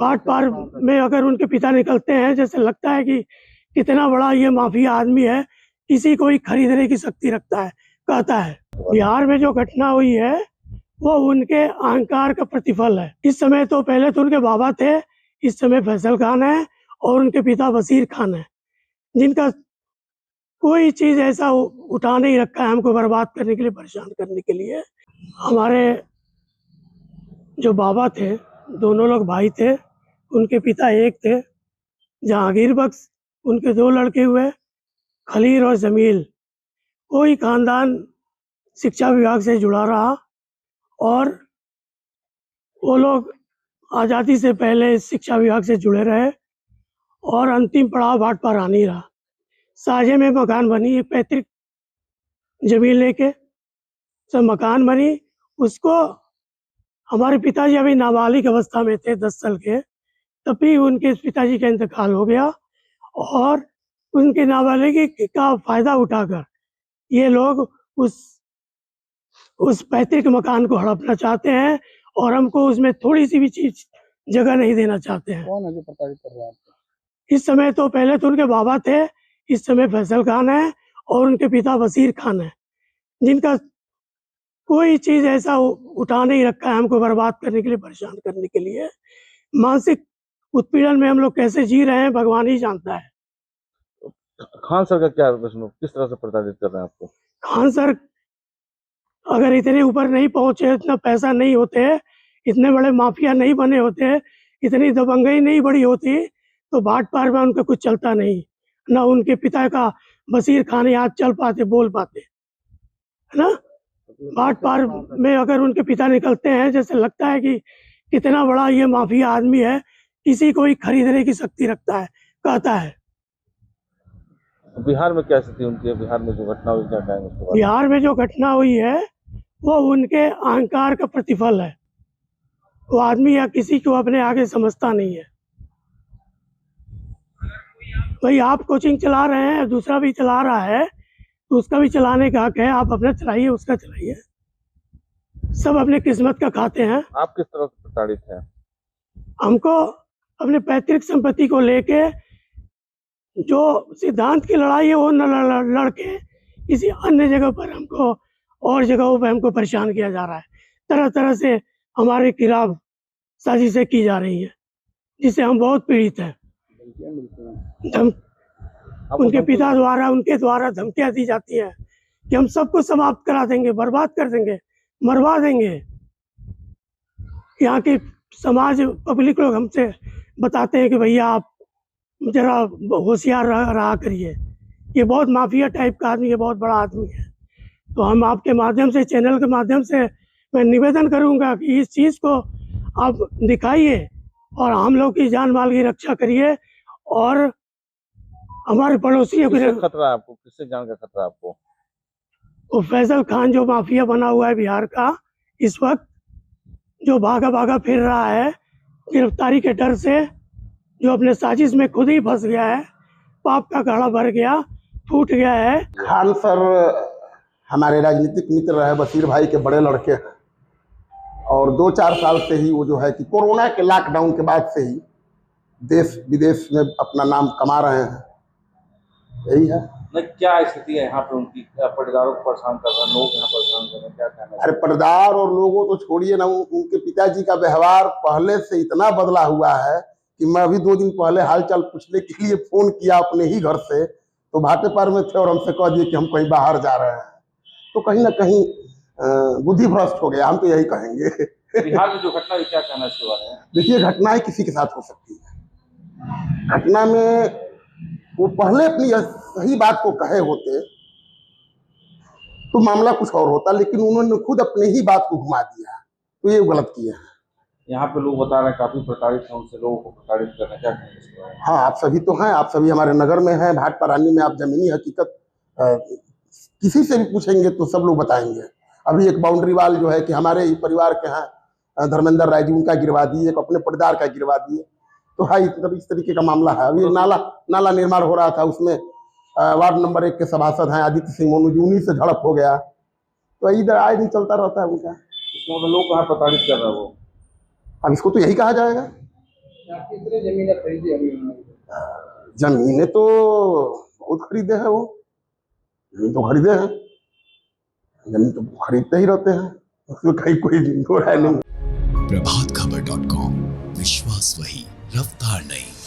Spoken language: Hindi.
बाट पार में अगर उनके पिता निकलते हैं, जैसे लगता है कि कितना बड़ा ये माफिया आदमी है, किसी को ही खरीदने की शक्ति रखता है, कहता है। बिहार में जो घटना हुई है वो उनके अहंकार का प्रतिफल है। इस समय तो पहले तो उनके बाबा थे, इस समय फैसल खान है और उनके पिता वसीर खान है, जिनका कोई चीज ऐसा उठा नहीं रखा है हमको बर्बाद करने के लिए, परेशान करने के लिए। हमारे जो बाबा थे, दोनों लोग भाई थे, उनके पिता एक थे जहांगीर बख्श, उनके 2 लड़के हुए खलील और जमील। कोई खानदान शिक्षा विभाग से जुड़ा रहा और वो लोग आज़ादी से पहले शिक्षा विभाग से जुड़े रहे और अंतिम पड़ाव भाट पर आ नहीं रहा। साझे में मकान बनी, एक पैतृक जमीन लेके सब मकान बनी। उसको हमारे पिताजी अभी नाबालिग अवस्था में थे, 10 साल के, तभी उनके पिताजी का इंतकाल हो गया और उनके नाबालिगी का फायदा उठाकर ये लोग उस पैतृक मकान को हड़पना चाहते हैं और हमको उसमें थोड़ी सी भी चीज जगह नहीं देना चाहते हैं। कौन है जो प्रताड़ित कर रहा है आपको? इस समय तो पहले तो उनके बाबा थे, इस समय फैसल खान है और उनके पिता वसीर खान है, जिनका कोई चीज ऐसा उठा नहीं रखा है हमको बर्बाद करने के लिए, परेशान करने के लिए। मानसिक उत्पीड़न में हम लोग कैसे जी रहे हैं भगवान ही जानता है। खान सर का क्या प्रश्न, किस तरह से प्रताड़ित कर रहे हैं आपको? खान सर अगर इतने ऊपर नहीं पहुंचे, इतना पैसा नहीं होते, इतने बड़े माफिया नहीं बने होते, इतनी दबंगई नहीं बढ़ी होती, तो भाट पार में उनका कुछ चलता नहीं। ना उनके पिता का वसीर खान आज चल पाते, बोल पाते, है ना। भाट पार में अगर उनके पिता निकलते हैं, जैसे लगता है कि कितना बड़ा ये माफिया आदमी है, किसी को ही खरीदने की शक्ति रखता है, कहता है। बिहार में क्या स्थिति उनकी है? बिहार में जो घटना हुई, क्या कहेंगे उसके बारे में? बिहार में जो घटना हुई है वो उनके अहंकार का प्रतिफल है। वो आदमी या किसी को अपने आगे समझता नहीं है। भाई आप कोचिंग चला रहे हैं, दूसरा भी चला रहा है, तो उसका भी चलाने का हक है, आप अपना चलाइए, उसका चलाइए, सब अपने किस्मत का खाते हैं। आप किस तरह से प्रताड़ित हैं? हमको अपने पैतृक संपत्ति को लेके जो सिद्धांत की लड़ाई है वो न लड़के किसी अन्य जगह पर हमको और जगहों पर हमको परेशान किया जा रहा है। तरह तरह से हमारे खिलाफ साजिशें की जा रही हैं, जिससे हम बहुत पीड़ित हैं। उनके पिता द्वारा, उनके द्वारा धमकियां दी जाती है कि हम सबको समाप्त करा देंगे, बर्बाद कर देंगे, मरवा देंगे। यहाँ के समाज पब्लिक लोग हमसे बताते हैं कि भैया आप जरा होशियार रहा करिए, ये बहुत माफिया टाइप का आदमी है, बहुत बड़ा आदमी है। तो हम आपके माध्यम से, चैनल के माध्यम से मैं निवेदन करूंगा कि इस चीज़ को आप दिखाइए और हम लोग की जान माल की रक्षा करिए और हमारे पड़ोसियों को। खतरा है आपको? किससे जान का खतरा है आपको? वो फैसल खान जो माफिया बना हुआ है बिहार का, इस वक्त जो भागा भागा फिर रहा है गिरफ्तारी के डर से, जो अपने साजिश में खुद ही फंस गया है, पाप का घड़ा भर गया, फूट गया है। खान सर हमारे राजनीतिक मित्र रहे, वसीर भाई के बड़े लड़के हैं और 2-4 साल से ही वो जो है कि कोरोना के लॉकडाउन के बाद से ही देश विदेश में अपना नाम कमा रहे हैं। यही है। क्या स्थिति है यहाँ पे उनकी? पटदारों को परेशान कर रहे हैं, लोग यहाँ परेशान कर रहे हैं, क्या कहना है? अरे पटदार और लोगों तो छोड़िए ना, उनके पिताजी का व्यवहार पहले से इतना बदला हुआ है कि मैं अभी 2 दिन पहले हालचाल पूछने के लिए फोन किया अपने ही घर से, तो भाटे पार में थे और हमसे कह दिए कि हम कहीं बाहर जा रहे हैं। तो कहीं ना कहीं बुद्धि भ्रष्ट हो गया, हम तो यही कहेंगे। बिहार में जो घटना है, क्या कहना है इसके बारे में? देखिए, घटनाएं किसी के साथ हो सकती है। घटना में वो पहले अपनी सही बात को कहे होते तो मामला कुछ और होता, लेकिन उन्होंने खुद अपनी ही बात को घुमा दिया, तो ये गलत किया है। यहाँ पे लोग बता रहे हैं काफी प्रताड़ित हैं, उनसे लोगों को प्रताड़ित कर रहे हैं, क्या कहेंगे इसके बारे में? हाँ, आप सभी तो हैं, आप सभी हमारे नगर में हैं, भाट परानी में आप जमीनी हकीकत किसी से भी पूछेंगे तो सब लोग बताएंगे। अभी एक बाउंड्री वाल जो है कि हमारे ही परिवार के हैं धर्मेंद्र राय जी, उनका गिरवा दिए, एक अपने पटदार का गिरवा दिए। तो हाँ, इस तरीके का मामला है। अभी नाला निर्माण हो रहा था, उसमें वार्ड नंबर 1 के सभासद हैं आदित्य सिंह मोनू जी, उन्हीं से झड़प हो गया। तो इधर आए दिन चलता रहता है उनका। इसमें लोग कहाँ प्रताड़ित कर रहे हैं वो? अब इसको तो यही कहा जाएगा। कितने जमीनें खरीदी अभी उन्होंने? जमीनें तो बहुत खरीदे हैं वो, जमीन तो खरीदे हैं, जमीन तो खरीदते ही रहते हैं, उसमें कहीं कोई दो राय नहीं। प्रभातखबर.com, विश्वास वही, रफ्तार नहीं।